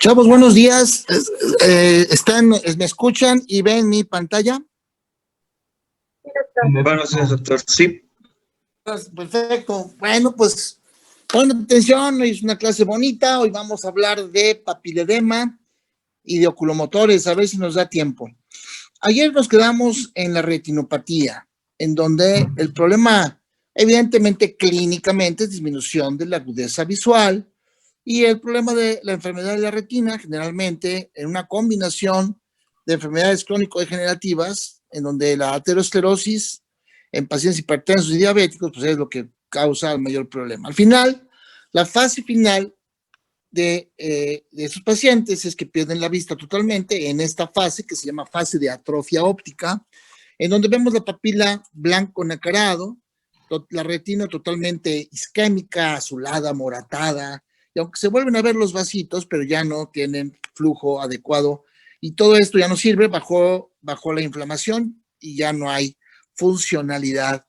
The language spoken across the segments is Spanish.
Chavos, buenos días. ¿Me escuchan y ven mi pantalla? Buenos días, doctor. Sí. Perfecto. Bueno, pues pongan atención, hoy es una clase bonita. Hoy vamos a hablar de papiledema y de oculomotores, a ver si nos da tiempo. Ayer nos quedamos en la retinopatía, en donde el problema, evidentemente clínicamente, es disminución de la agudeza visual, y el problema de la enfermedad de la retina, generalmente en una combinación de enfermedades crónico-degenerativas, en donde la aterosclerosis en pacientes hipertensos y diabéticos, pues es lo que causa el mayor problema. Al final, la fase final de esos pacientes es que pierden la vista totalmente en esta fase que se llama fase de atrofia óptica, en donde vemos la papila blanco nacarado, la retina totalmente isquémica, azulada, moratada, y aunque se vuelven a ver los vasitos, pero ya no tienen flujo adecuado, y todo esto ya no sirve, bajó la inflamación y ya no hay funcionalidad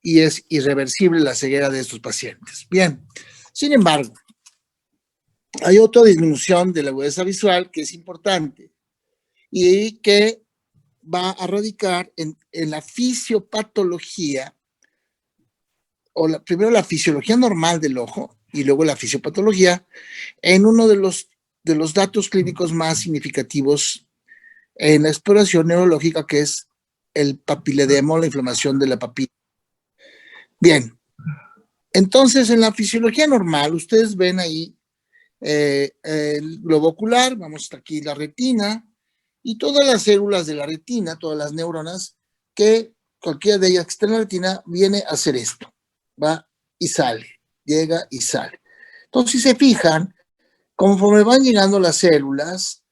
y es irreversible la ceguera de estos pacientes. Bien, sin embargo, hay otra disminución de la agudeza visual que es importante y que va a radicar en la fisiopatología, primero la fisiología normal del ojo y luego la fisiopatología, en uno de los datos clínicos más significativos en la exploración neurológica, que es el papiledema, la inflamación de la papila. Bien, entonces en la fisiología normal, ustedes ven ahí el globo ocular, vamos hasta aquí la retina, y todas las células de la retina, todas las neuronas, que cualquiera de ellas que esté en la retina, viene a hacer esto, va y sale, llega y sale. Entonces, si se fijan, conforme van llegando las células,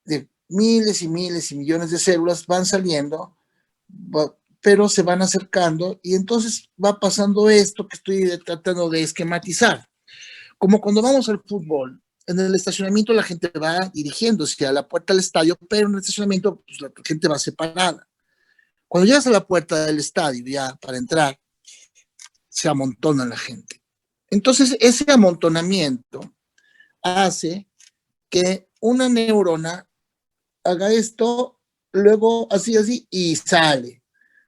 de miles y miles y millones de células van saliendo, pero se van acercando, y entonces va pasando esto que estoy tratando de esquematizar. Como cuando vamos al fútbol, en el estacionamiento la gente va dirigiéndose a la puerta del estadio, pero en el estacionamiento pues, la gente va separada. Cuando llegas a la puerta del estadio, ya para entrar, se amontona la gente. Entonces, ese amontonamiento hace que una neurona haga esto, luego así, y sale.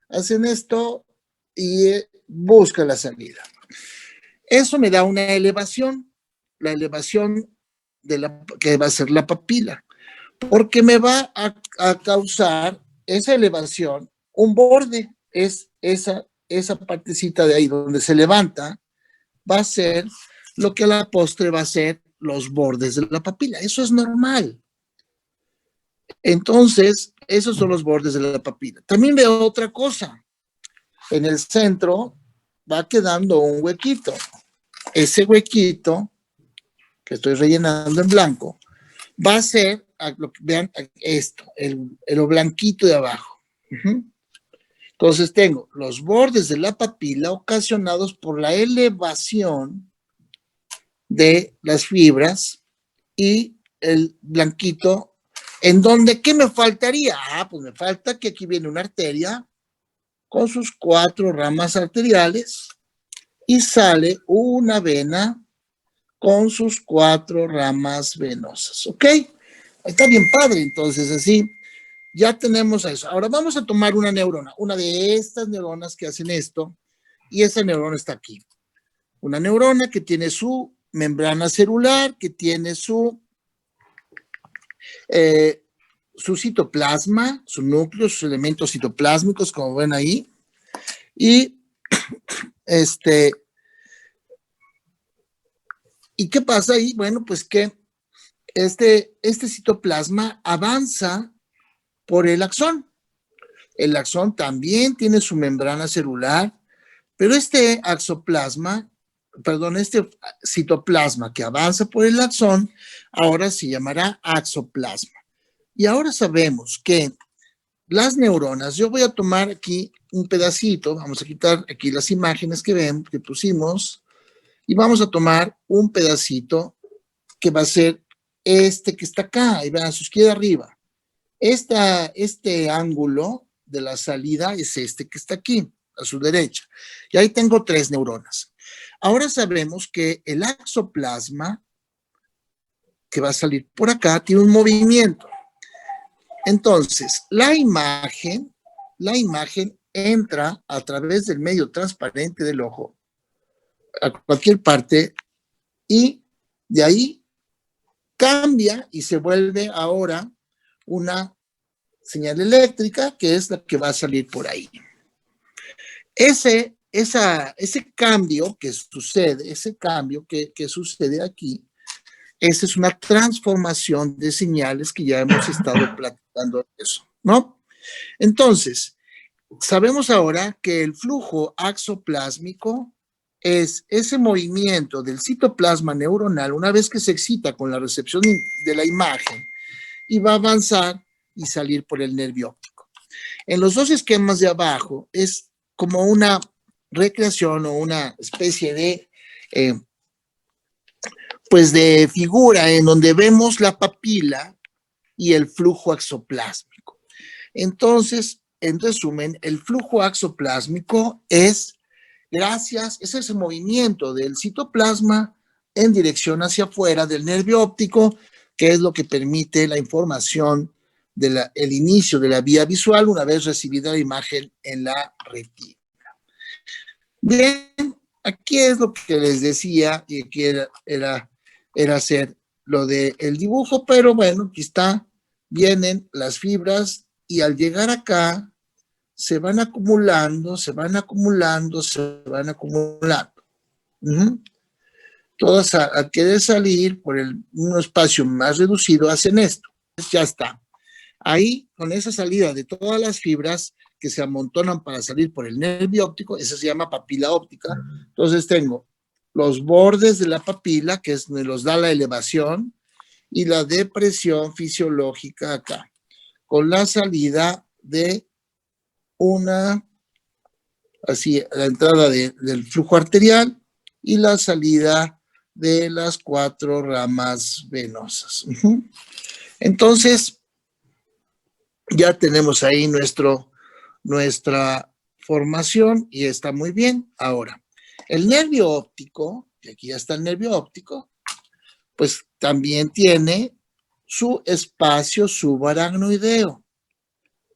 Hacen esto y busca la salida. Eso me da una elevación, la elevación que va a ser la papila, porque me va a causar esa elevación, un borde, es esa partecita de ahí donde se levanta, va a ser lo que a la postre va a ser los bordes de la papila. Eso es normal. Entonces, esos son los bordes de la papila. También veo otra cosa. En el centro va quedando un huequito. Ese huequito que estoy rellenando en blanco va a ser, vean esto, lo blanquito de abajo. Entonces tengo los bordes de la papila ocasionados por la elevación de las fibras y el blanquito, en donde, ¿qué me faltaría? Pues me falta que aquí viene una arteria con sus 4 ramas arteriales y sale una vena con sus 4 ramas venosas, ¿ok? Está bien padre, entonces así ya tenemos eso. Ahora vamos a tomar una neurona, una de estas neuronas que hacen esto, y esa neurona está aquí. Una neurona que tiene su membrana celular, que tiene su citoplasma, su núcleo, sus elementos citoplásmicos, como ven ahí, y ¿y qué pasa ahí? Bueno, pues que este citoplasma avanza por el axón. El axón también tiene su membrana celular, pero este citoplasma que avanza por el axón, ahora se llamará axoplasma. Y ahora sabemos que las neuronas, yo voy a tomar aquí un pedacito, vamos a quitar aquí las imágenes que pusimos, y vamos a tomar un pedacito que va a ser este que está acá, ahí vean, a su izquierda arriba. Este ángulo de la salida es este que está aquí, a su derecha. Y ahí tengo 3 neuronas. Ahora sabemos que el axoplasma que va a salir por acá tiene un movimiento. Entonces, la imagen entra a través del medio transparente del ojo a cualquier parte y de ahí cambia y se vuelve ahora una señal eléctrica que es la que va a salir por ahí. Ese cambio que sucede aquí, esa es una transformación de señales que ya hemos estado platicando de eso, ¿no? Entonces, sabemos ahora que el flujo axoplásmico es ese movimiento del citoplasma neuronal una vez que se excita con la recepción de la imagen y va a avanzar y salir por el nervio óptico. En los dos esquemas de abajo es como una recreación o una especie de de figura en donde vemos la papila y el flujo axoplásmico. Entonces, en resumen, el flujo axoplásmico es ese movimiento del citoplasma en dirección hacia afuera del nervio óptico, que es lo que permite la información el inicio de la vía visual una vez recibida la imagen en la retina. Bien, aquí es lo que les decía, y aquí era hacer lo del dibujo, pero bueno, aquí está, vienen las fibras y al llegar acá se van acumulando. Todas al querer salir por un espacio más reducido hacen esto. Ya está. Ahí, con esa salida de todas las fibras que se amontonan para salir por el nervio óptico, eso se llama papila óptica. Entonces tengo los bordes de la papila, que me los da la elevación, y la depresión fisiológica acá, con la salida de la entrada del flujo arterial y la salida de las 4 ramas venosas. Entonces, ya tenemos ahí nuestra formación y está muy bien. Ahora, el nervio óptico, y aquí ya está el nervio óptico, pues también tiene su espacio subaracnoideo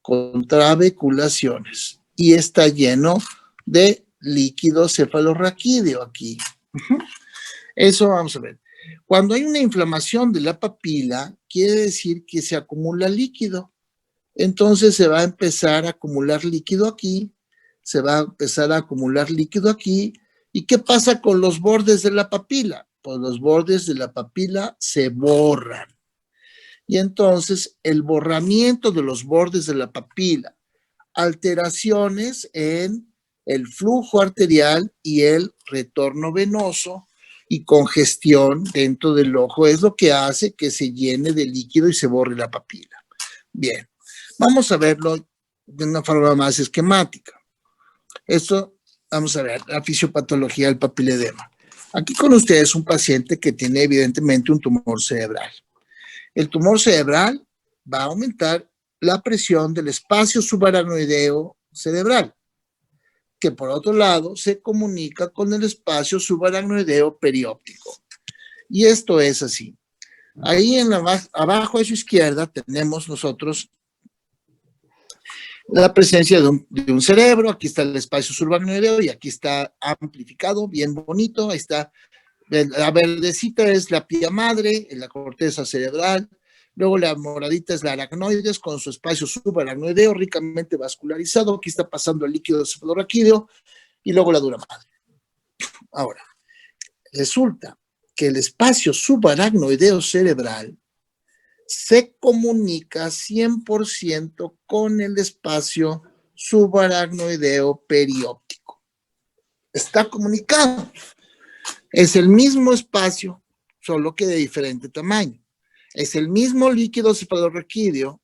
con trabeculaciones y está lleno de líquido cefalorraquídeo aquí. Eso vamos a ver. Cuando hay una inflamación de la papila, quiere decir que se acumula líquido. Entonces se va a empezar a acumular líquido aquí, ¿Y qué pasa con los bordes de la papila? Pues los bordes de la papila se borran. Y entonces el borramiento de los bordes de la papila, alteraciones en el flujo arterial y el retorno venoso y congestión dentro del ojo es lo que hace que se llene de líquido y se borre la papila. Bien, vamos a verlo de una forma más esquemática. Esto, vamos a ver, la fisiopatología del papiledema. Aquí con ustedes un paciente que tiene evidentemente un tumor cerebral. El tumor cerebral va a aumentar la presión del espacio subaracnoideo cerebral, que por otro lado se comunica con el espacio subaracnoideo perióptico. Y esto es así. Ahí abajo a su izquierda tenemos nosotros la presencia de un cerebro. Aquí está el espacio subaracnoideo y aquí está amplificado, bien bonito. Ahí está. La verdecita es la pía madre, la corteza cerebral. Luego la moradita es la aracnoides con su espacio subaracnoideo ricamente vascularizado. Aquí está pasando el líquido cefalorraquídeo y luego la dura madre. Ahora, resulta que el espacio subaracnoideo cerebral se comunica 100% con el espacio subaracnoideo perióptico. Está comunicado. Es el mismo espacio, solo que de diferente tamaño. Es el mismo líquido cefalorraquídeo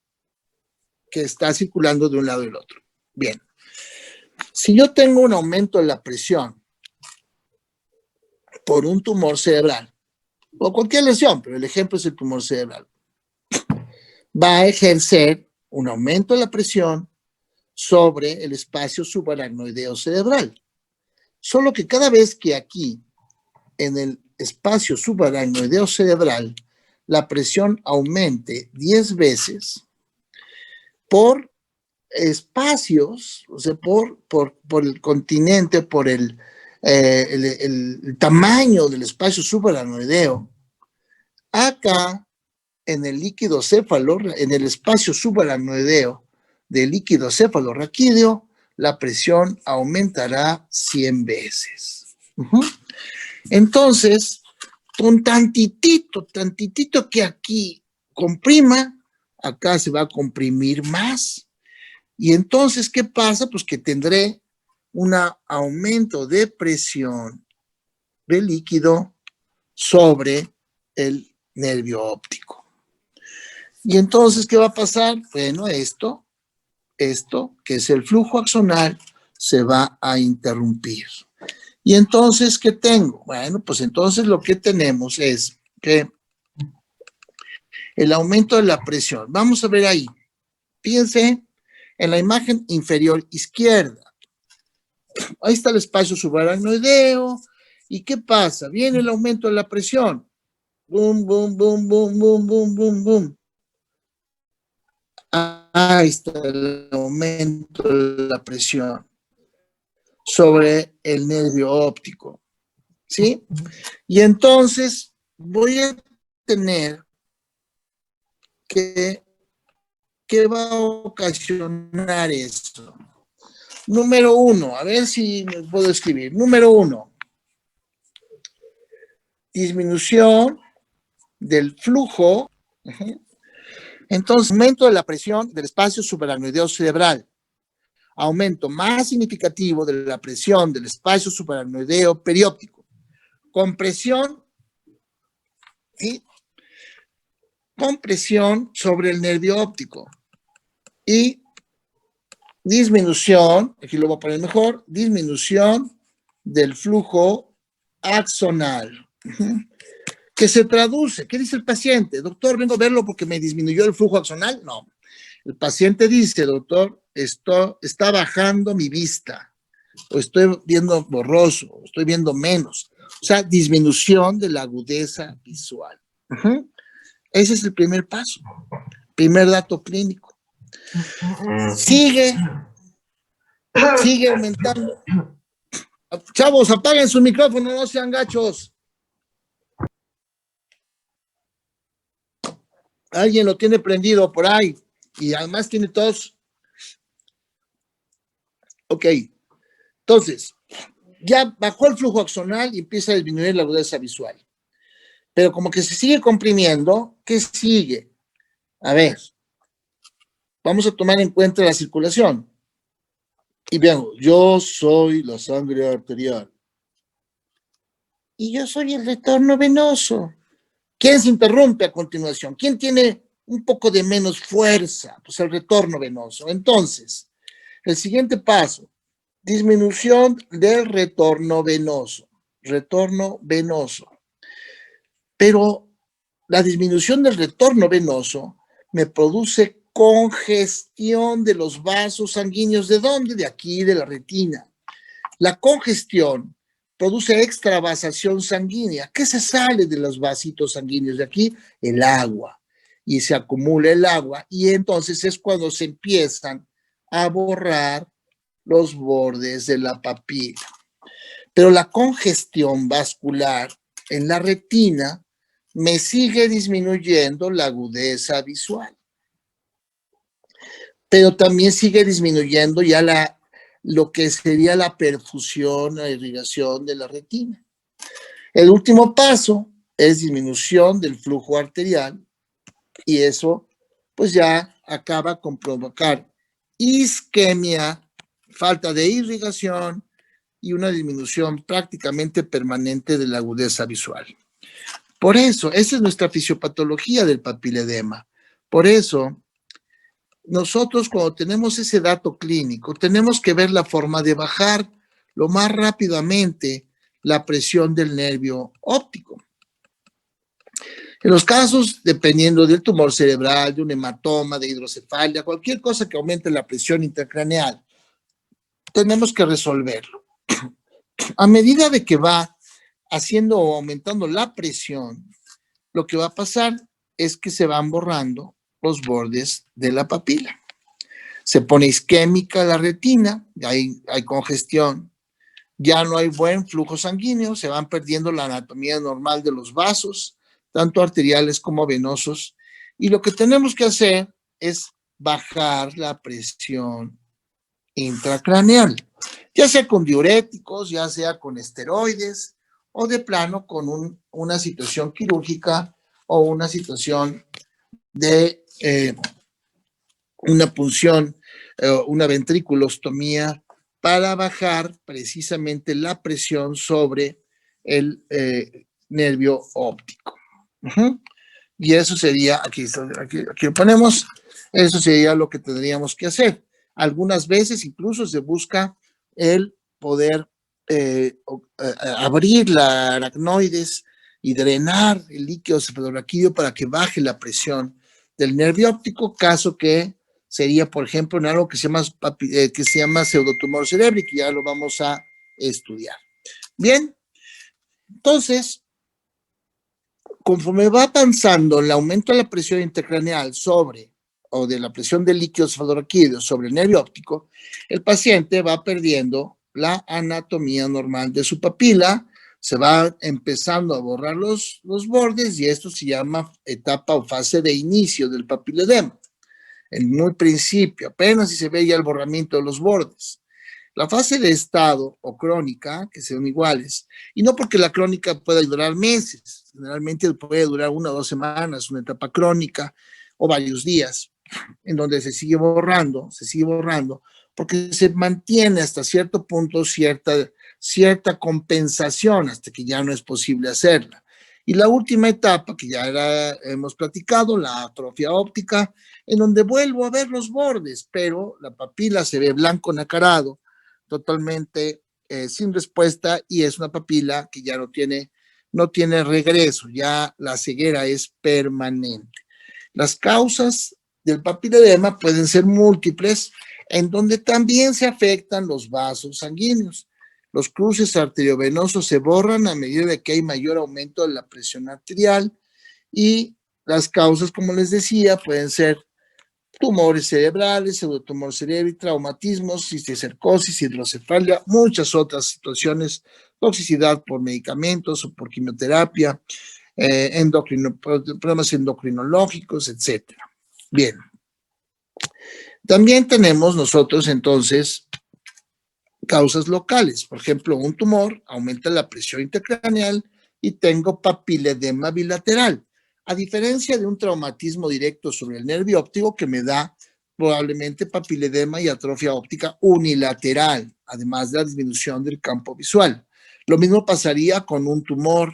que está circulando de un lado y del otro. Bien. Si yo tengo un aumento de la presión por un tumor cerebral, o cualquier lesión, pero el ejemplo es el tumor cerebral, va a ejercer un aumento de la presión sobre el espacio subaracnoideo cerebral. Solo que cada vez que aquí, en el espacio subaracnoideo cerebral, la presión aumente 10 veces por espacios, o sea, por el continente, por el tamaño del espacio subaracnoideo. Acá, en el líquido céfalo, en el espacio subaracnoideo del líquido cefalorraquídeo, la presión aumentará 100 veces. Entonces, con tantitito que aquí comprima, acá se va a comprimir más. Y entonces, ¿qué pasa? Pues que tendré un aumento de presión del líquido sobre el nervio óptico. Y entonces, ¿qué va a pasar? Bueno, esto, que es el flujo axonal, se va a interrumpir. Y entonces, ¿qué tengo? Bueno, pues entonces lo que tenemos es que el aumento de la presión. Vamos a ver ahí. Fíjense en la imagen inferior izquierda. Ahí está el espacio subaracnoideo. ¿Y qué pasa? Viene el aumento de la presión. Boom, boom, boom, boom, boom, boom, boom, boom. Ahí está el aumento de la presión sobre el nervio óptico. ¿Sí? Y entonces voy a tener que ¿qué va a ocasionar eso? Número 1, a ver si me puedo escribir. Número 1, disminución del flujo. Entonces, aumento de la presión del espacio subaracnoideo cerebral. Aumento más significativo de la presión del espacio subaracnoideo perióptico. Compresión, ¿sí? Compresión sobre el nervio óptico. Y disminución, aquí lo voy a poner mejor, disminución del flujo axonal. ¿Qué se traduce? ¿Qué dice el paciente? Doctor, vengo a verlo porque me disminuyó el flujo axonal. No. El paciente dice, doctor, está bajando mi vista, o estoy viendo borroso, o estoy viendo menos. O sea, disminución de la agudeza visual. Ese es el primer paso, primer dato clínico. Sigue aumentando. Chavos, apaguen su micrófono, no sean gachos. Alguien lo tiene prendido por ahí y además tiene tos. Ok, entonces, ya bajó el flujo axonal y empieza a disminuir la agudeza visual. Pero como que se sigue comprimiendo, ¿qué sigue? A ver, vamos a tomar en cuenta la circulación. Y veamos, yo soy la sangre arterial. Y yo soy el retorno venoso. ¿Quién se interrumpe a continuación? ¿Quién tiene un poco de menos fuerza? Pues el retorno venoso. Entonces, el siguiente paso, disminución del retorno venoso. Retorno venoso. Pero la disminución del retorno venoso me produce congestión de los vasos sanguíneos. ¿De dónde? De aquí, de la retina. La congestión produce extravasación sanguínea. ¿Qué se sale de los vasitos sanguíneos de aquí? El agua. Y se acumula el agua y entonces es cuando se empiezan a borrar los bordes de la papila. Pero la congestión vascular en la retina me sigue disminuyendo la agudeza visual. Pero también sigue disminuyendo ya lo que sería la perfusión, la irrigación de la retina. El último paso es disminución del flujo arterial y eso pues ya acaba con provocar isquemia, falta de irrigación y una disminución prácticamente permanente de la agudeza visual. Por eso, esa es nuestra fisiopatología del papiledema. Por eso, nosotros cuando tenemos ese dato clínico, tenemos que ver la forma de bajar lo más rápidamente la presión del nervio óptico. En los casos, dependiendo del tumor cerebral, de un hematoma, de hidrocefalia, cualquier cosa que aumente la presión intracraneal, tenemos que resolverlo. A medida de que va haciendo o aumentando la presión, lo que va a pasar es que se van borrando los bordes de la papila. Se pone isquémica la retina, hay congestión, ya no hay buen flujo sanguíneo, se van perdiendo la anatomía normal de los vasos, tanto arteriales como venosos, y lo que tenemos que hacer es bajar la presión intracraneal, ya sea con diuréticos, ya sea con esteroides, o de plano con una situación quirúrgica o una situación de una punción, una ventriculostomía para bajar precisamente la presión sobre el nervio óptico. Y eso sería, aquí lo ponemos, eso sería lo que tendríamos que hacer. Algunas veces incluso se busca el poder abrir la aracnoides y drenar el líquido cefalorraquídeo para que baje la presión del nervio óptico, caso que sería, por ejemplo, en algo que se llama pseudotumor cerebri, que ya lo vamos a estudiar. Bien, entonces, conforme va avanzando el aumento de la presión intracraneal o de la presión del líquido cefalorraquídeo sobre el nervio óptico, el paciente va perdiendo la anatomía normal de su papila, se va empezando a borrar los bordes y esto se llama etapa o fase de inicio del papiledema. En muy principio, apenas si se ve ya el borramiento de los bordes. La fase de estado o crónica, que son iguales, y no porque la crónica pueda durar meses, generalmente puede durar 1 o 2 semanas, una etapa crónica o varios días, en donde se sigue borrando, porque se mantiene hasta cierto punto cierta compensación hasta que ya no es posible hacerla. Y la última etapa, que ya hemos platicado, la atrofia óptica, en donde vuelvo a ver los bordes, pero la papila se ve blanco nacarado, totalmente sin respuesta, y es una papila que ya no tiene regreso, ya la ceguera es permanente. Las causas del papiledema pueden ser múltiples, en donde también se afectan los vasos sanguíneos. Los cruces arteriovenosos se borran a medida de que hay mayor aumento de la presión arterial, y las causas, como les decía, pueden ser tumores cerebrales, pseudotumor cerebri, traumatismos, cisticercosis, hidrocefalia, muchas otras situaciones, toxicidad por medicamentos o por quimioterapia, problemas endocrinológicos, etc. Bien. También tenemos nosotros entonces causas locales. Por ejemplo, un tumor aumenta la presión intracraneal y tengo papiledema bilateral. A diferencia de un traumatismo directo sobre el nervio óptico que me da probablemente papiledema y atrofia óptica unilateral, además de la disminución del campo visual. Lo mismo pasaría con un tumor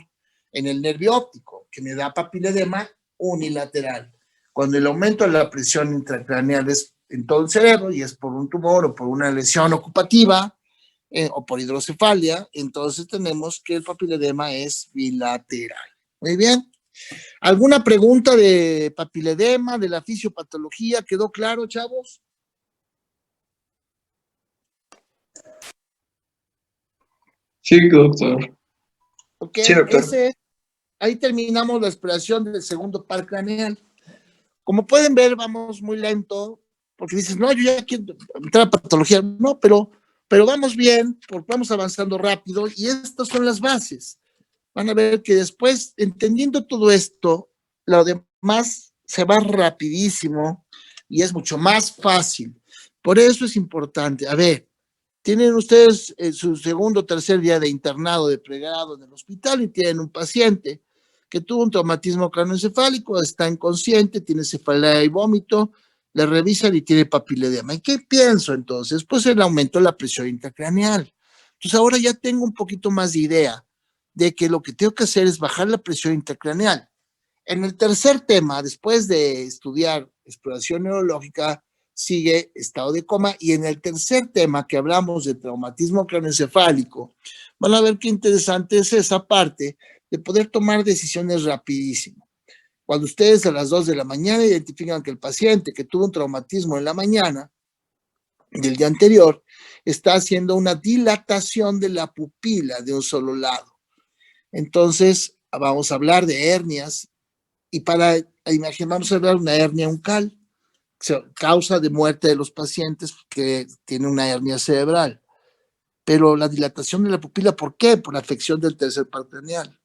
en el nervio óptico, que me da papiledema unilateral. Cuando el aumento de la presión intracraneal es en todo el cerebro y es por un tumor o por una lesión ocupativa o por hidrocefalia, entonces tenemos que el papiledema es bilateral. Muy bien. ¿Alguna pregunta de papiledema, de la fisiopatología? ¿Quedó claro, chavos? Sí, doctor. Ok, Sí, doctor. ahí terminamos la exploración del segundo par craneal. Como pueden ver, vamos muy lento, porque dices, no, yo ya quiero entrar a patología. No, pero vamos bien, porque vamos avanzando rápido, y estas son las bases. Van a ver que después, entendiendo todo esto, lo demás se va rapidísimo y es mucho más fácil. Por eso es importante. A ver, tienen ustedes su segundo o tercer día de internado de pregrado en el hospital y tienen un paciente que tuvo un traumatismo craneoencefálico, está inconsciente, tiene cefalea y vómito, le revisan y tiene papiledema. ¿Y qué pienso entonces? Pues el aumento de la presión intracraneal. Entonces ahora ya tengo un poquito más de idea de que lo que tengo que hacer es bajar la presión intracraneal. En el tercer tema, después de estudiar exploración neurológica, sigue estado de coma, y en el tercer tema que hablamos de traumatismo craneoencefálico, van a ver qué interesante es esa parte de poder tomar decisiones rapidísimo. Cuando ustedes a las 2 de la mañana identifican que el paciente que tuvo un traumatismo en la mañana del día anterior está haciendo una dilatación de la pupila de un solo lado. Entonces, vamos a hablar de hernias, y para imagen, vamos a ver una hernia uncal, causa de muerte de los pacientes que tienen una hernia cerebral. Pero la dilatación de la pupila, ¿por qué? Por la afección del tercer par craneal.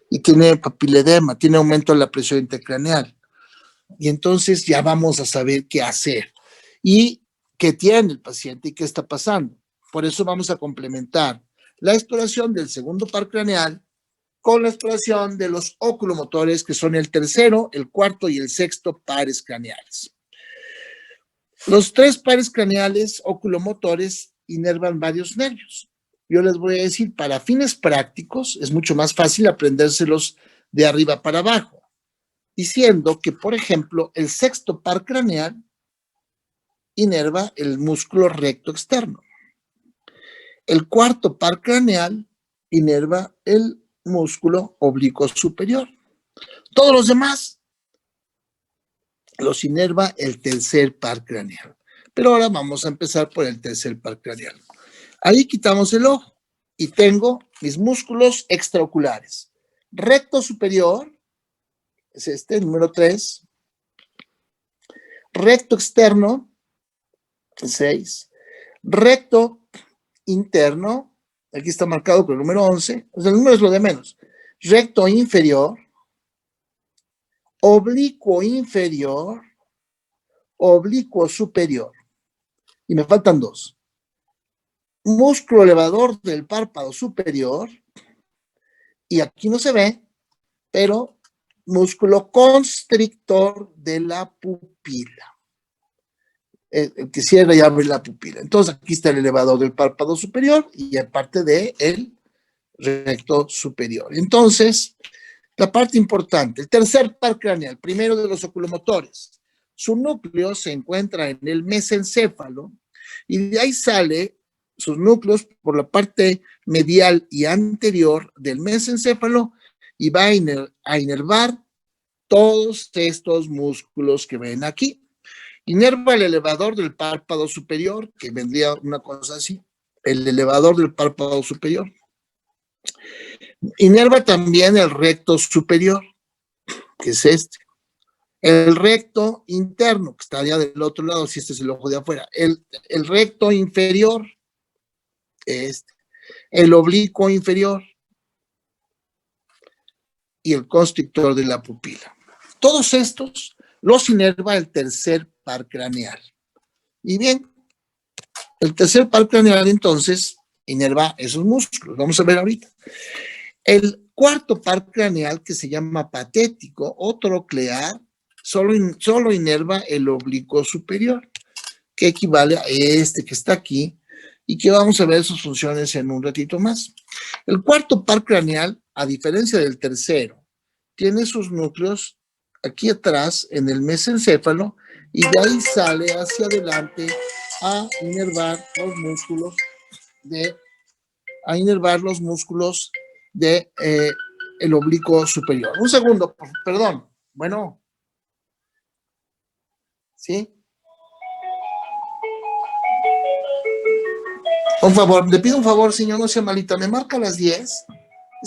Y tiene papiledema, tiene aumento de la presión intercraneal. Y entonces ya vamos a saber qué hacer. Y qué tiene el paciente y qué está pasando. Por eso vamos a complementar la exploración del segundo par craneal con la exploración de los oculomotores, que son el tercero, el cuarto y el sexto pares craneales. Los tres pares craneales oculomotores inervan varios nervios. Yo les voy a decir, para fines prácticos, es mucho más fácil aprendérselos de arriba para abajo, diciendo que, por ejemplo, el sexto par craneal inerva el músculo recto externo. El cuarto par craneal inerva el músculo oblicuo superior. Todos los demás los inerva el tercer par craneal. Pero ahora vamos a empezar por el tercer par craneal. Ahí quitamos el ojo y tengo mis músculos extraoculares. Recto superior, es este, número 3. Recto externo, 6. Recto interno, aquí está marcado con el número 11, o sea, el número es lo de menos. Recto inferior, oblicuo inferior, oblicuo superior. Y me faltan 2. Músculo elevador del párpado superior, y aquí no se ve, pero músculo constrictor de la pupila. Que cierra y abre la pupila. Entonces aquí está el elevador del párpado superior y aparte de el recto superior. Entonces, la parte importante, el tercer par craneal, primero de los oculomotores. Su núcleo se encuentra en el mesencéfalo y de ahí sale sus núcleos por la parte medial y anterior del mesencéfalo y va a inervar todos estos músculos que ven aquí. Inerva el elevador del párpado superior, que vendría una cosa así, el elevador del párpado superior. Inerva también el recto superior, que es este. El recto interno, que estaría del otro lado, si este es el ojo de afuera. El recto inferior, este. El oblicuo inferior y el constrictor de la pupila. Todos estos los inerva el tercer par craneal. Y bien, el tercer par craneal entonces inerva esos músculos. Vamos a ver ahorita. El cuarto par craneal, que se llama patético o troclear, solo inerva el oblicuo superior, que equivale a este que está aquí y que vamos a ver sus funciones en un ratito más. El cuarto par craneal, a diferencia del tercero, tiene sus núcleos aquí atrás en el mesencéfalo y de ahí sale hacia adelante a inervar los músculos de el oblicuo superior. Un segundo, perdón. Bueno. ¿Sí? Por favor, le pido un favor, señor, no sea malita. ¿Me marca a las 10? Es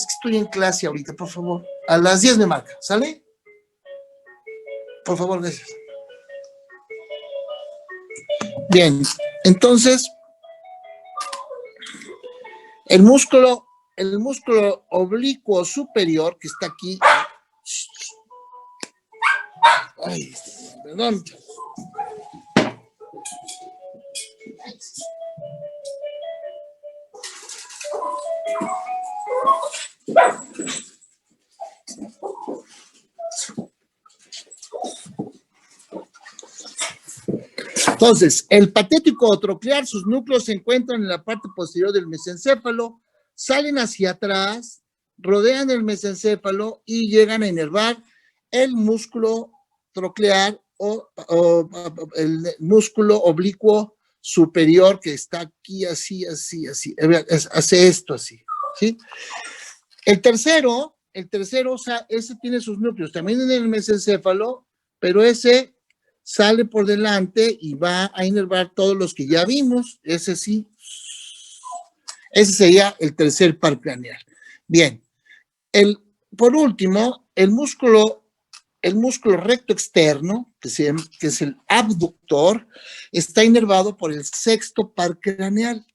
que estoy en clase ahorita, por favor. A las 10 me marca, ¿sale? Por favor, gracias. Bien, entonces, el músculo oblicuo superior, que está aquí. Ay, perdón. Entonces, el patético o troclear, sus núcleos se encuentran en la parte posterior del mesencéfalo, salen hacia atrás, rodean el mesencéfalo y llegan a inervar el músculo troclear o el músculo oblicuo superior que está aquí así. Hace esto así, ¿sí? El tercero, o sea, ese tiene sus núcleos también en el mesencéfalo, pero ese sale por delante y va a inervar todos los que ya vimos. Ese sí. Ese sería el tercer par craneal. Bien. Por último, el músculo el músculo recto externo, que es el abductor, está inervado por el sexto par craneal.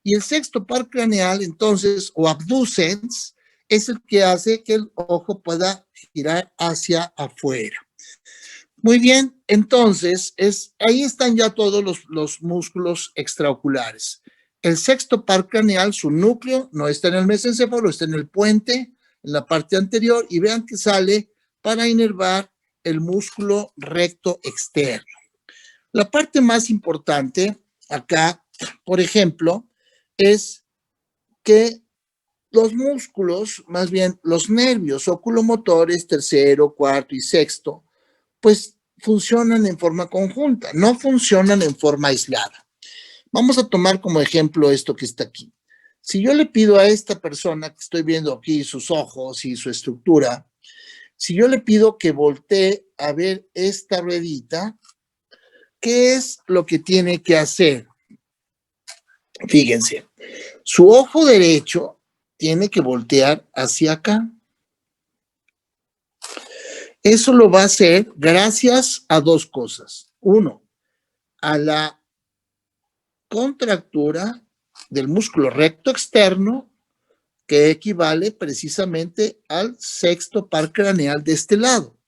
Y el sexto par craneal, entonces, o abducens, es el que hace que el ojo pueda girar hacia afuera. Muy bien, entonces, ahí están ya todos los músculos extraoculares. El sexto par craneal, su núcleo, no está en el mesencéfalo, está en el puente, en la parte anterior, y vean que sale para inervar el músculo recto externo. La parte más importante acá, por ejemplo, es que los músculos, más bien los nervios oculomotores, tercero, cuarto y sexto, pues funcionan en forma conjunta, no funcionan en forma aislada. Vamos a tomar como ejemplo esto que está aquí. Si yo le pido a esta persona que estoy viendo aquí sus ojos y su estructura, si yo le pido que voltee a ver esta ruedita, ¿qué es lo que tiene que hacer? Fíjense, su ojo derecho tiene que voltear hacia acá. Eso lo va a hacer gracias a dos cosas. Uno, a la contractura del músculo recto externo, que equivale precisamente al sexto par craneal de este lado.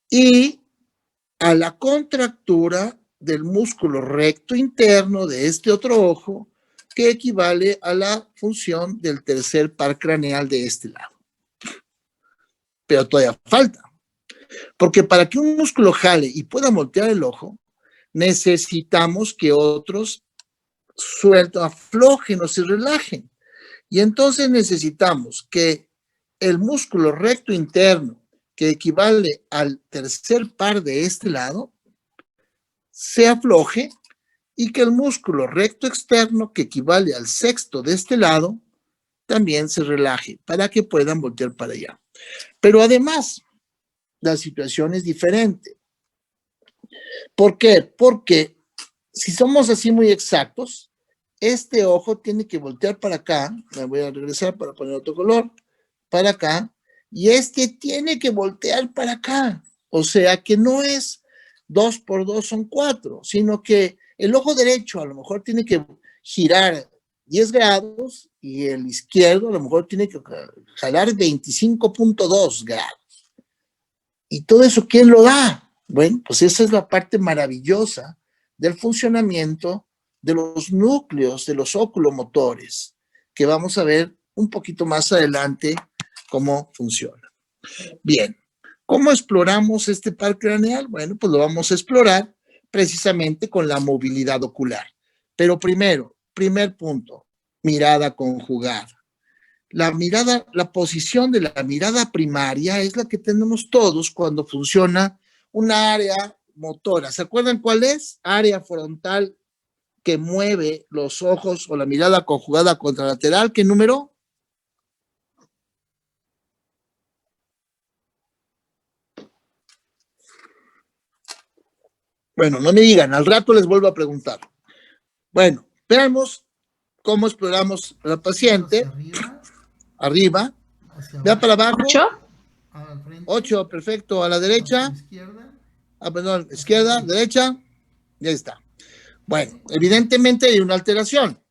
Y a la contractura del músculo recto interno de este otro ojo, que equivale a la función del tercer par craneal de este lado. Pero todavía falta, porque para que un músculo jale y pueda voltear el ojo, necesitamos que otros suelten, aflojen o se relajen. Y entonces necesitamos que el músculo recto interno, que equivale al tercer par de este lado, se afloje, y que el músculo recto externo, que equivale al sexto de este lado, también se relaje para que puedan voltear para allá. Pero además, la situación es diferente. ¿Por qué? Porque si somos así muy exactos, este ojo tiene que voltear para acá, me voy a regresar para poner otro color, para acá, y este tiene que voltear para acá. O sea que no es 2 por 2 son 4, sino que el ojo derecho a lo mejor tiene que girar 10 grados y el izquierdo a lo mejor tiene que jalar 25.2 grados. ¿Y todo eso quién lo da? Bueno, pues esa es la parte maravillosa del funcionamiento de los núcleos de los oculomotores, que vamos a ver un poquito más adelante cómo funciona. Bien, ¿cómo exploramos este par craneal? Bueno, pues lo vamos a explorar precisamente con la movilidad ocular. Pero primero, primer punto, mirada conjugada. La posición de la mirada primaria es la que tenemos todos cuando funciona una área motora. ¿Se acuerdan cuál es? Área frontal que mueve los ojos o la mirada conjugada contralateral. ¿Qué número? Bueno, no me digan, al rato les vuelvo a preguntar. Bueno, veamos cómo exploramos a la paciente. Arriba. Vea para abajo. 8. 8, perfecto. A la derecha. Perdón, izquierda, derecha. Ya está. Bueno, evidentemente hay una alteración.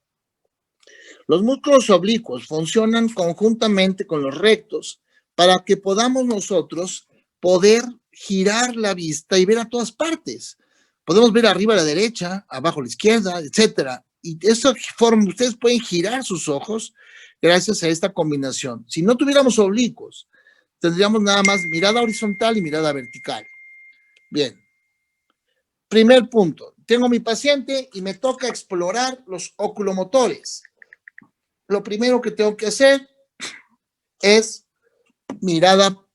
Los músculos oblicuos funcionan conjuntamente con los rectos para que podamos nosotros poder girar la vista y ver a todas partes. Podemos ver arriba a la derecha, abajo a la izquierda, etcétera. Y de esa forma ustedes pueden girar sus ojos gracias a esta combinación. Si no tuviéramos oblicuos, tendríamos nada más mirada horizontal y mirada vertical. Bien. Primer punto. Tengo mi paciente y me toca explorar los oculomotores. Lo primero que tengo que hacer es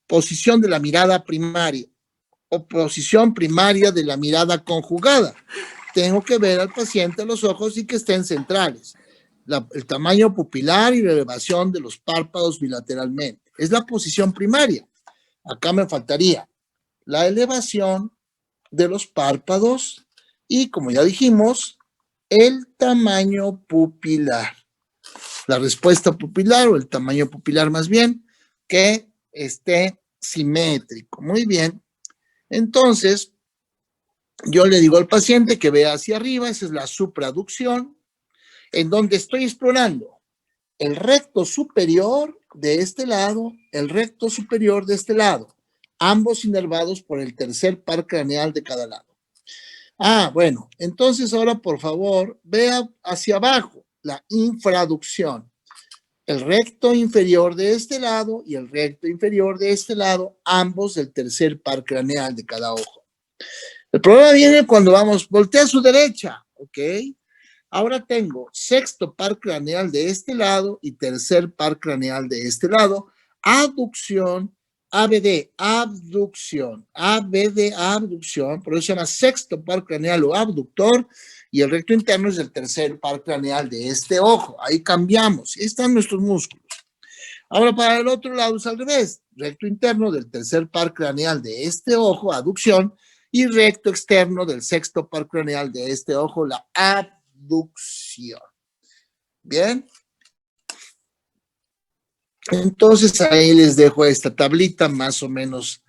posición de la mirada primaria o posición primaria de la mirada conjugada. Tengo que ver al paciente a los ojos y que estén centrales. El tamaño pupilar y la elevación de los párpados bilateralmente. Es la posición primaria. Acá me faltaría la elevación de los párpados y, como ya dijimos, el tamaño pupilar. La respuesta pupilar o el tamaño pupilar más bien, que esté simétrico. Muy bien. Entonces, yo le digo al paciente que vea hacia arriba, esa es la supraducción, en donde estoy explorando el recto superior de este lado, el recto superior de este lado, ambos inervados por el tercer par craneal de cada lado. Bueno, entonces ahora por favor vea hacia abajo la infraducción, el recto inferior de este lado y el recto inferior de este lado, ambos del tercer par craneal de cada ojo. El problema viene cuando voltea a su derecha, ¿ok? Ahora tengo sexto par craneal de este lado y tercer par craneal de este lado. Abducción, ABD, abducción, ABD, abducción. Por eso se llama sexto par craneal o abductor. Y el recto interno es el tercer par craneal de este ojo. Ahí cambiamos. Ahí están nuestros músculos. Ahora para el otro lado es al revés. Recto interno del tercer par craneal de este ojo, aducción. Y recto externo del sexto par craneal de este ojo, la abducción. Bien. Entonces ahí les dejo esta tablita más o menos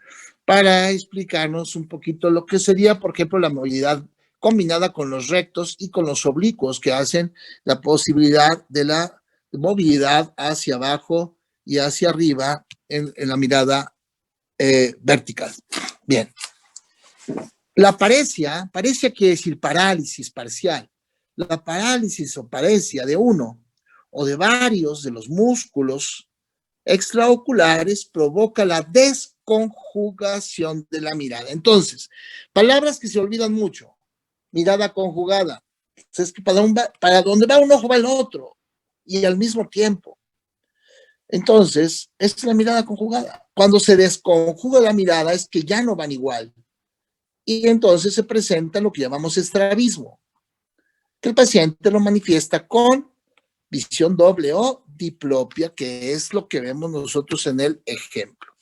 para explicarnos un poquito lo que sería, por ejemplo, la movilidad combinada con los rectos y con los oblicuos que hacen la posibilidad de la movilidad hacia abajo y hacia arriba en la mirada vertical. Bien. La paresia quiere decir parálisis parcial. La parálisis o paresia de uno o de varios de los músculos extraoculares provoca la desconjugación de la mirada. Entonces, palabras que se olvidan mucho. Mirada conjugada. Es que para donde va un ojo va el otro y al mismo tiempo. Entonces, esta es la mirada conjugada. Cuando se desconjuga la mirada es que ya no van igual. Y entonces se presenta lo que llamamos estrabismo, que el paciente lo manifiesta con visión doble o diplopia, que es lo que vemos nosotros en el ejemplo.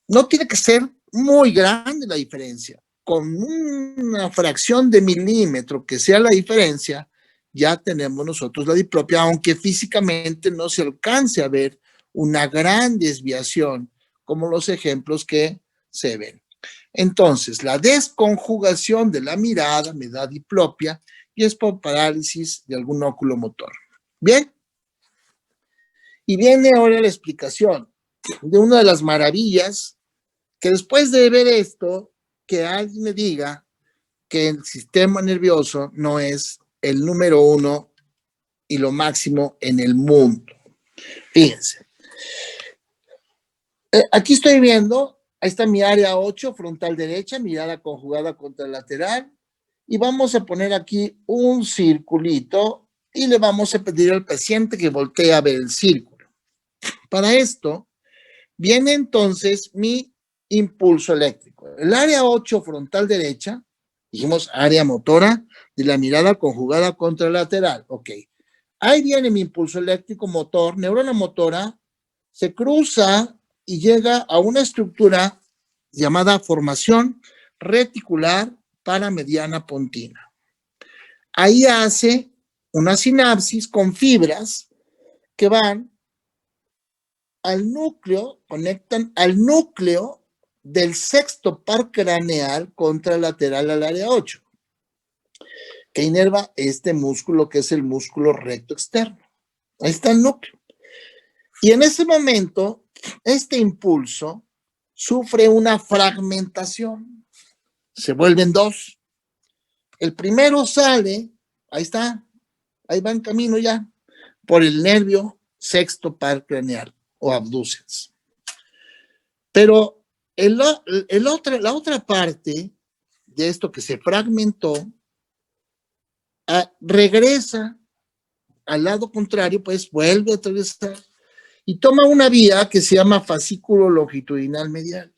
No tiene que ser muy grande la diferencia. Con una fracción de milímetro que sea la diferencia, ya tenemos nosotros la diplopia, aunque físicamente no se alcance a ver una gran desviación, como los ejemplos que se ven. Entonces, la desconjugación de la mirada me da diplopia y es por parálisis de algún óculo motor. Bien. Y viene ahora la explicación de una de las maravillas que después de ver esto, que alguien me diga que el sistema nervioso no es el número 1 y lo máximo en el mundo. Fíjense. Aquí estoy viendo, ahí está mi área 8, frontal derecha, mirada conjugada contralateral. Y vamos a poner aquí un circulito y le vamos a pedir al paciente que voltee a ver el círculo. Para esto, viene entonces mi impulso eléctrico. El área 8 frontal derecha, dijimos área motora de la mirada conjugada contralateral. Ok. Ahí viene mi impulso eléctrico motor, neurona motora, se cruza y llega a una estructura llamada formación reticular paramediana pontina. Ahí hace una sinapsis con fibras que van al núcleo, conectan al núcleo del sexto par craneal contralateral al área 8, que inerva este músculo que es el músculo recto externo. Ahí está el núcleo. Y en ese momento, este impulso sufre una fragmentación. Se vuelven dos. El primero sale, ahí está, ahí va en camino ya, por el nervio sexto par craneal o abducens. Pero la otra parte de esto que se fragmentó regresa al lado contrario, pues vuelve a atravesar y toma una vía que se llama fascículo longitudinal medial.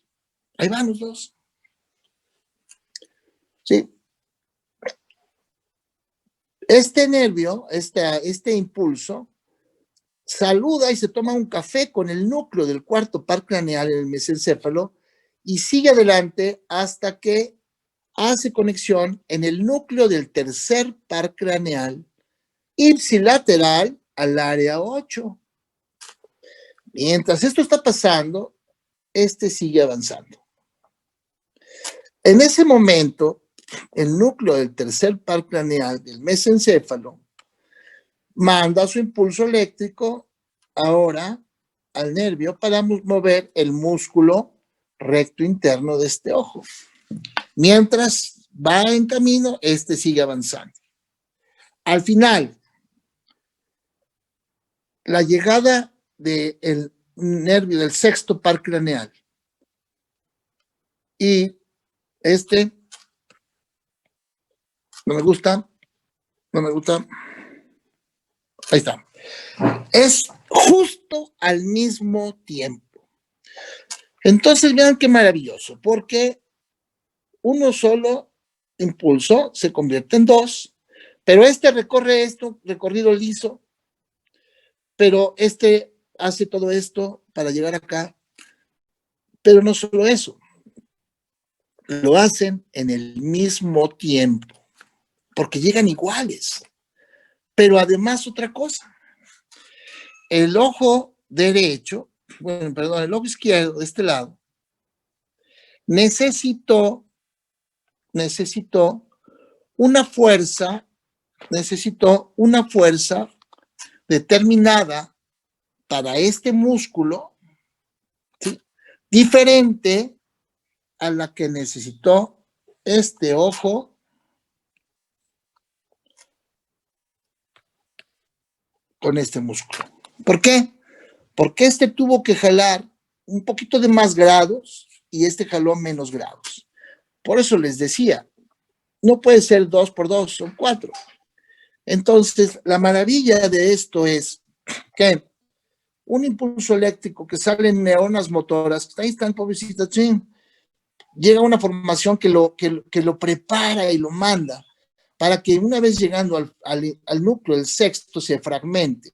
Ahí van los dos. ¿Sí? Este nervio, este impulso, saluda y se toma un café con el núcleo del cuarto par craneal en el mesencéfalo y sigue adelante hasta que hace conexión en el núcleo del tercer par craneal ipsilateral al área 8. Mientras esto está pasando, este sigue avanzando. En ese momento, el núcleo del tercer par craneal del mesencéfalo manda su impulso eléctrico ahora al nervio para mover el músculo recto interno de este ojo. Mientras va en camino, este sigue avanzando. Al final, la llegada del nervio del sexto par craneal y este no me gusta, ahí está, es justo al mismo tiempo. Entonces vean qué maravilloso, porque uno solo impulso se convierte en dos, pero este recorre esto, recorrido liso, pero este hace todo esto para llegar acá, pero no solo eso, lo hacen en el mismo tiempo, porque llegan iguales. Pero además otra cosa, el ojo derecho, el ojo izquierdo de este lado, necesitó una fuerza determinada para este músculo, ¿sí?, diferente a la que necesitó este ojo con este músculo. ¿Por qué? Porque este tuvo que jalar un poquito de más grados y este jaló menos grados. Por eso les decía, no puede ser 2 por 2, son 4. Entonces, la maravilla de esto es que un impulso eléctrico que sale en neuronas motoras, ahí están, pobrecitas, sí, llega a una formación que lo prepara y lo manda para que una vez llegando al núcleo, el sexto, se fragmente.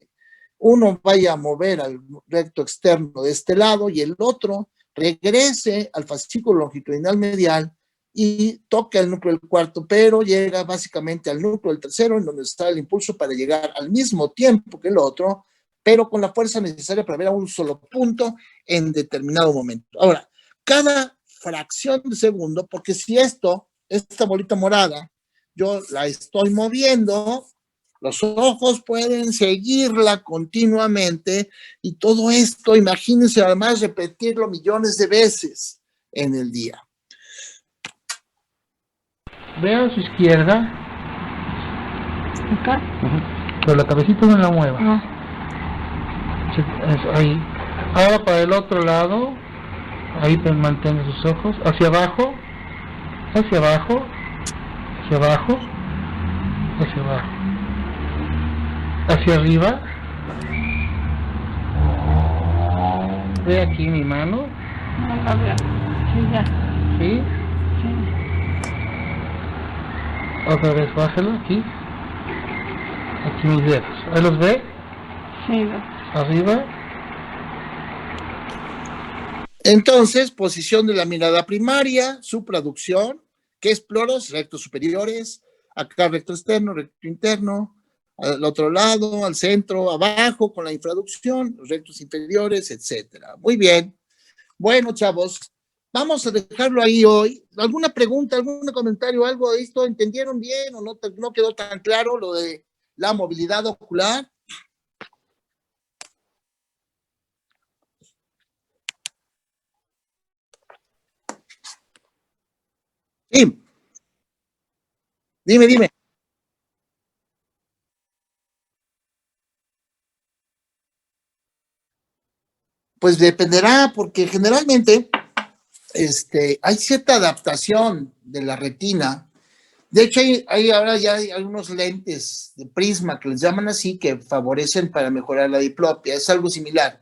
Uno vaya a mover al recto externo de este lado y el otro regrese al fascículo longitudinal medial y toca el núcleo del cuarto, pero llega básicamente al núcleo del tercero, en donde está el impulso para llegar al mismo tiempo que el otro, pero con la fuerza necesaria para ver a un solo punto en determinado momento. Ahora, cada fracción de segundo, porque si esta bolita morada, yo la estoy moviendo, los ojos pueden seguirla continuamente y todo esto, imagínense además repetirlo millones de veces en el día. Vea a su izquierda. ¿Acá? Pero la cabecita no la mueva. Ah. Ahí. Ahora para el otro lado. Ahí mantenga sus ojos. Hacia abajo. Hacia abajo. Hacia abajo. Hacia abajo. Hacia arriba. Ve aquí mi mano. No la veo. Sí, ya. ¿Sí? Sí. Otra vez bájalo aquí. Aquí mis dedos. ¿Ahí los ve? Sí. Arriba. Entonces, posición de la mirada primaria, supraducción, que es ploros, rectos superiores, acá recto externo, recto interno, al otro lado, al centro, abajo con la infraducción, los rectos inferiores, etcétera. Muy bien. Bueno, chavos, vamos a dejarlo ahí hoy. ¿Alguna pregunta, algún comentario, algo de esto? ¿Entendieron bien o no quedó tan claro lo de la movilidad ocular? Sí. Dime. Pues dependerá, porque generalmente hay cierta adaptación de la retina. De hecho, ahora ya hay algunos lentes de prisma que les llaman así, que favorecen para mejorar la diplopia. Es algo similar.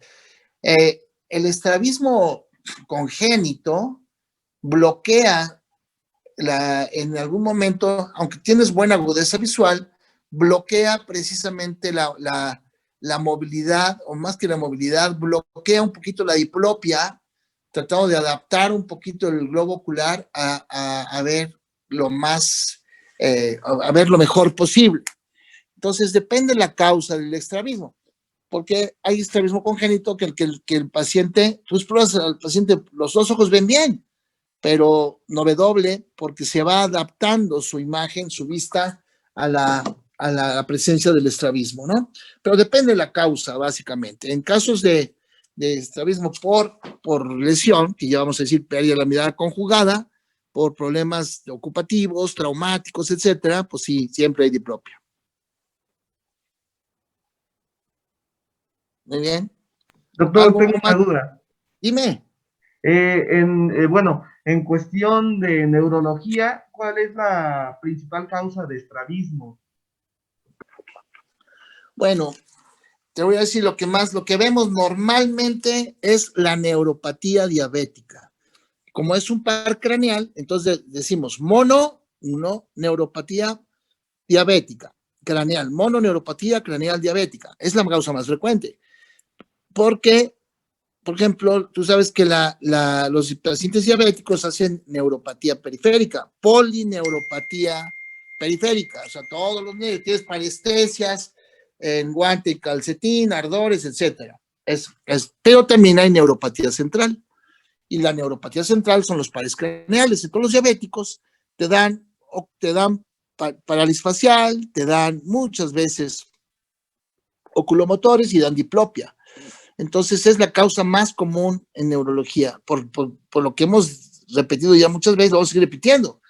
El estrabismo congénito bloquea en algún momento, aunque tienes buena agudeza visual, bloquea precisamente la movilidad, o más que la movilidad, bloquea un poquito la diplopia, tratando de adaptar un poquito el globo ocular a ver lo más, a ver lo mejor posible. Entonces depende la causa del estrabismo. porque hay estrabismo congénito que el paciente, tú pruebas al paciente, los dos ojos ven bien, pero no ve doble porque se va adaptando su imagen, su vista a la presencia del estrabismo, ¿no? Pero depende de la causa, básicamente. En casos de estrabismo por lesión, que ya vamos a decir pérdida de la mirada conjugada, por problemas ocupativos, traumáticos, etcétera, pues sí, siempre hay diplopia. Muy bien. Doctor, ¿Algo tengo una más? duda. Dime. Bueno, en cuestión de neurología, ¿cuál es la principal causa de estrabismo? Bueno, te voy a decir lo que vemos normalmente es la neuropatía diabética. Como es un par craneal, entonces decimos neuropatía diabética craneal, mononeuropatía craneal diabética. Es la causa más frecuente. Porque, por ejemplo, tú sabes que los pacientes diabéticos hacen neuropatía periférica, polineuropatía periférica, o sea, todos los nervios, tienes parestesias en guante y calcetín, ardores, etcétera. Pero también hay neuropatía central. Y la neuropatía central son los pares craneales. Entonces los diabéticos te dan parálisis facial, te dan muchas veces oculomotores y dan diplopia. Entonces es la causa más común en neurología, por lo que hemos repetido ya muchas veces, lo vamos a seguir repitiendo.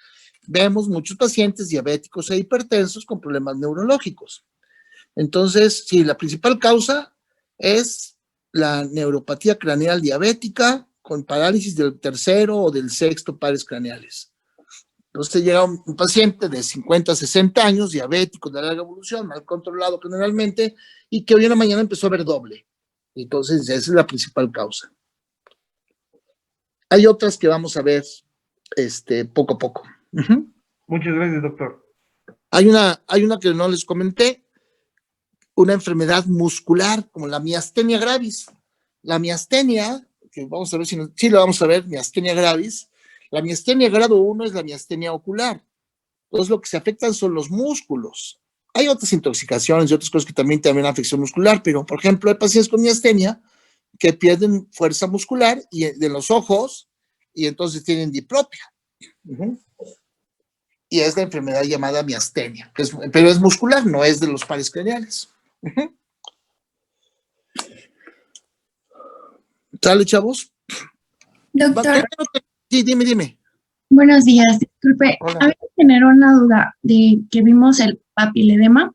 Vemos muchos pacientes diabéticos e hipertensos con problemas neurológicos. Entonces, sí, la principal causa es la neuropatía craneal diabética con parálisis del tercero o del sexto pares craneales. Entonces llega un paciente de 50 a 60 años, diabético de larga evolución, mal controlado generalmente, y que hoy en la mañana empezó a ver doble. Entonces, esa es la principal causa. Hay otras que vamos a ver poco a poco. Muchas gracias, doctor. Hay una que no les comenté, una enfermedad muscular como la miastenia gravis. La miastenia, que vamos a ver sí lo vamos a ver, miastenia gravis. La miastenia grado 1 es la miastenia ocular. Entonces, lo que se afectan son los músculos. Hay otras intoxicaciones y otras cosas que también tienen afección muscular, pero, por ejemplo, hay pacientes con miastenia que pierden fuerza muscular de los ojos y entonces tienen diplopia. Y es la enfermedad llamada miastenia, pero es muscular, no es de los pares craneales. ¿Sale, chavos? Doctor, Sí, dime. buenos días. Disculpe, Hola. a mí me generó una duda de que vimos el papiledema.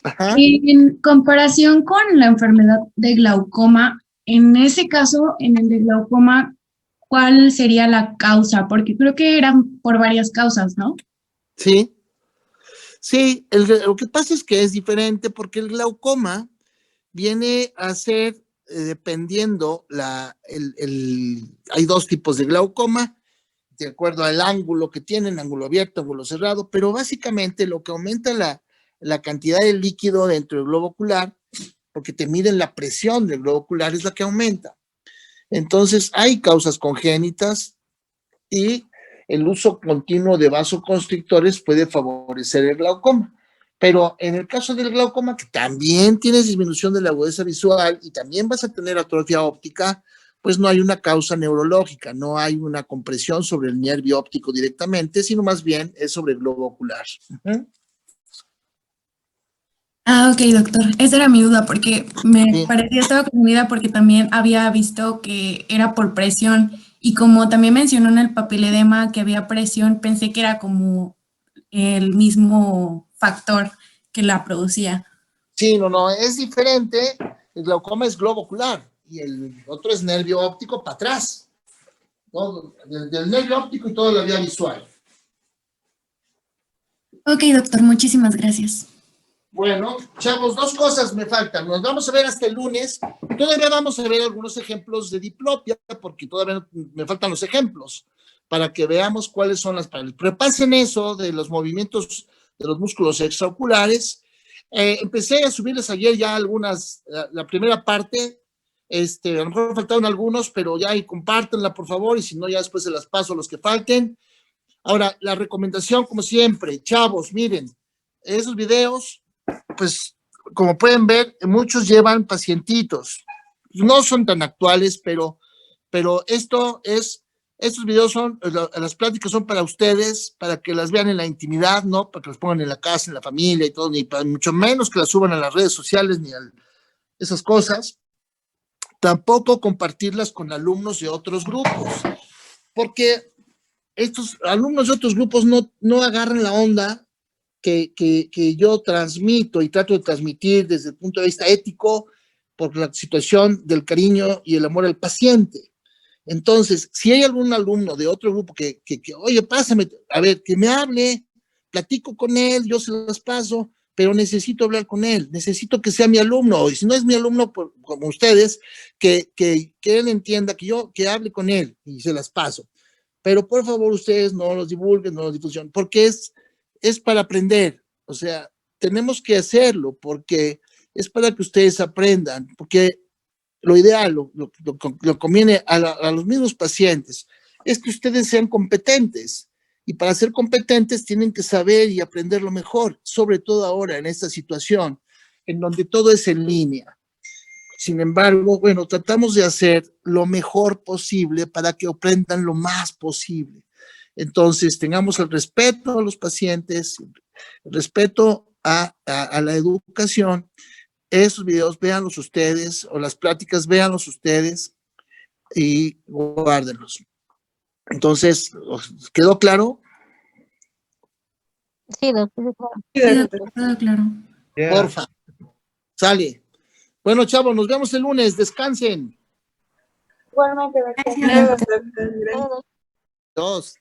Ajá. En comparación con la enfermedad de glaucoma, en ese caso, en el de glaucoma, ¿cuál sería la causa? Porque creo que eran por varias causas, ¿no? Sí, lo que pasa es que es diferente porque el glaucoma viene a ser, dependiendo, hay dos tipos de glaucoma, de acuerdo al ángulo que tienen, ángulo abierto, ángulo cerrado, pero básicamente lo que aumenta la cantidad de líquido dentro del globo ocular, porque te miden la presión del globo ocular, es la que aumenta. Entonces, hay causas congénitas y el uso continuo de vasoconstrictores puede favorecer el glaucoma. Pero en el caso del glaucoma, que también tienes disminución de la agudeza visual y también vas a tener atrofia óptica, pues no hay una causa neurológica, no hay una compresión sobre el nervio óptico directamente, sino más bien es sobre el globo ocular. Ah, ok, doctor. Esa era mi duda porque me Sí. parecía, estaba confundida porque también había visto que era por presión y como también mencionó en el papiledema que había presión, pensé que era como el mismo factor que la producía. Sí, no, es diferente. El glaucoma es globo ocular y el otro es nervio óptico para atrás. ¿No? Del nervio óptico y toda la vía visual. Ok, doctor, muchísimas gracias. Bueno, chavos, dos cosas me faltan. Nos vamos a ver hasta el lunes. Todavía vamos a ver algunos ejemplos de diplopia, porque todavía me faltan los ejemplos, para que veamos cuáles son las parálisis. Repasen eso de los movimientos de los músculos extraoculares. Empecé a subirles ayer ya algunas, la primera parte. A lo mejor faltaron algunos, pero ya y compártenla, por favor, y si no, ya después se las paso a los que falten. Ahora, la recomendación, como siempre, chavos, miren, esos videos, pues como pueden ver, muchos llevan pacientitos. No son tan actuales, pero estos videos las pláticas son para ustedes, para que las vean en la intimidad, ¿no? Para que las pongan en la casa, en la familia y todo, ni para mucho menos que las suban a las redes sociales ni a esas cosas. Tampoco compartirlas con alumnos de otros grupos, porque estos alumnos de otros grupos no agarran la onda que yo transmito y trato de transmitir desde el punto de vista ético por la situación del cariño y el amor al paciente. Entonces, si hay algún alumno de otro grupo que oye, pásame, a ver, que me hable, platico con él, yo se las paso, pero necesito hablar con él, necesito que sea mi alumno, y si no es mi alumno, como ustedes, que él entienda que hable con él y se las paso. Pero por favor, ustedes no los divulguen, no los difusionen, porque es para aprender, o sea, tenemos que hacerlo, porque es para que ustedes aprendan, porque lo ideal, lo conviene a los mismos pacientes, es que ustedes sean competentes, y para ser competentes tienen que saber y aprender lo mejor, sobre todo ahora en esta situación, en donde todo es en línea. Sin embargo, bueno, tratamos de hacer lo mejor posible para que aprendan lo más posible. Entonces, tengamos el respeto a los pacientes, el respeto a la educación. Esos videos véanlos ustedes, o las pláticas véanlos ustedes y guárdenlos. Entonces, ¿quedó claro? Sí, doctor, claro. Sí, doctor, todo claro. Yeah. Porfa. Sale. Bueno, chavos, nos vemos el lunes. Descansen. Igualmente, doctor. Gracias, doctor. Todo. Dos.